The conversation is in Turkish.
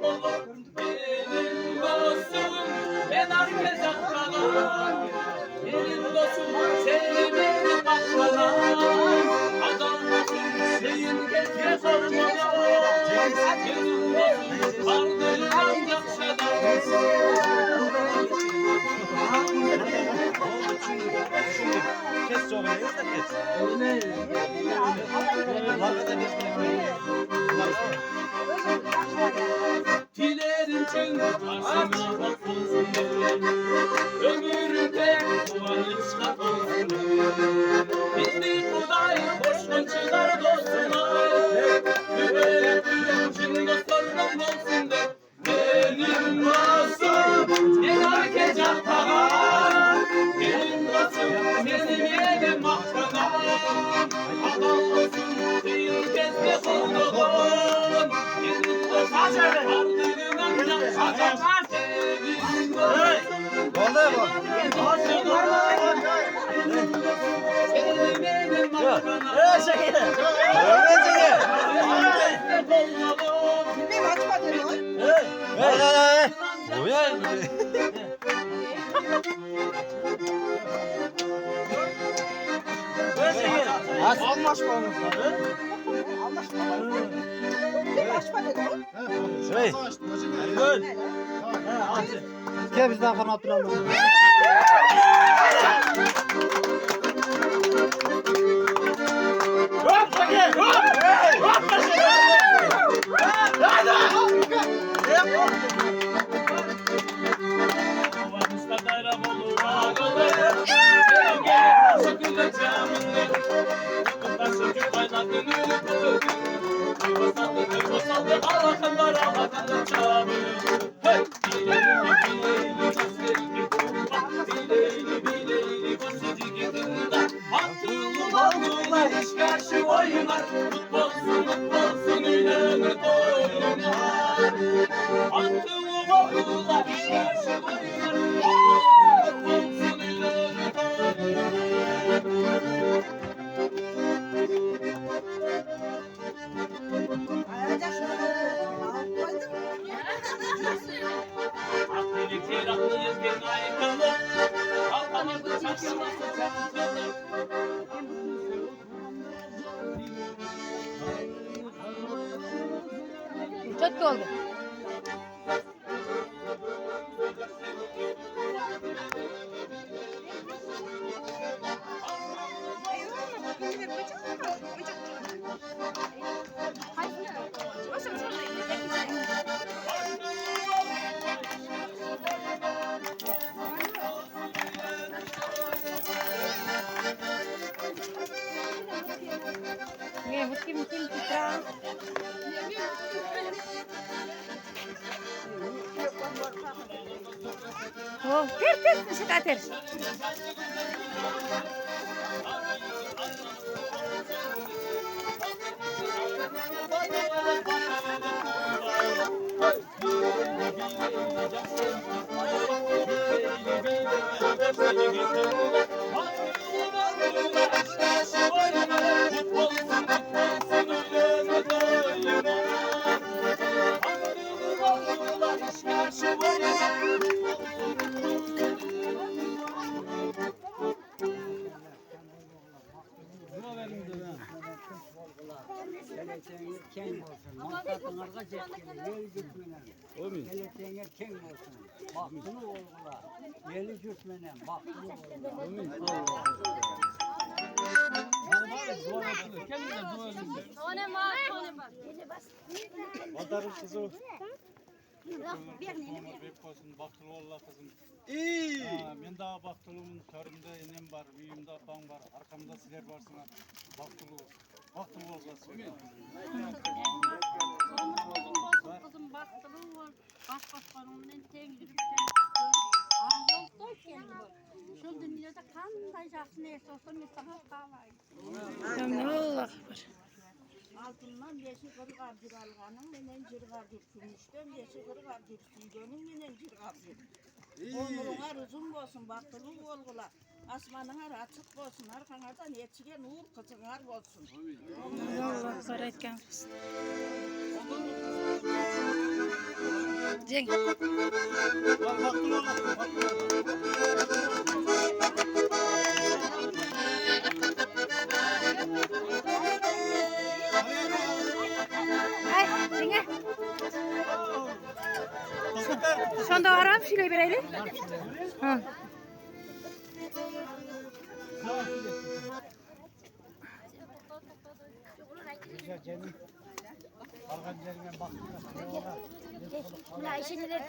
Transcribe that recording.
olur. Benim dostum ben herkese kalan. Benim dostum sevdiğim bakmadan. Adamsın şeyin geçe sormadan. Benim dostum ardından yakşadan. Kes çok iyi, kes. Dilerim için başıma bakılsın. Ömürde kıvançla olsun. Bizi Kuday boşuna çıkar dostuma. Güvenim için dostlarım olsun de. Benim dostum en herkese kalan. Benim dostum benim yerim mahkadan. Adamsın değil kesme kolduğun. Benim dostum ardından yakşadan. Sevdiğim dostum. Oldu mu? Gel bizden kana oturalım. Çok oldu. Не, вот кем тра. О, пер, секатер. Geleceğiniz keng olsun, maksatınızda cetkili, yeli cürtmenen. Geleceğiniz keng olsun, baktını olgula, yeli cürtmenen, baktını olgula. Batarım kızı. Baktıl olla kızım. İyi. Men daha baktılımın törümde enem var, büyüğümde apam var, arkamda sizler varsınlar. Baktılı olgasın. Kızım baktılı var. Başkanımın teng yürüp ağzı geliyor. Şu dünyada kanday жақсы нәрсе olsa мен саған қалайын. Allahu akbar. Алтыннан беші қырғап жүр алғаның менен жырғап жүр. Күміштен беші қырғап жүр. Сүйгенің менен жырғап жүр. Onurlar uzun olsun, baktılı olgular. Asmanınar açık olsun, arkanardan yetişken uğur kızınar olsun. Allah akbar aytgan kız. Cenk. Bak baktın oğlum. Ay, dinle. Sonda aram şöyle bireydi. Hı. Güzel Cemil. Arkan Cemil'e baktın. Ya işini de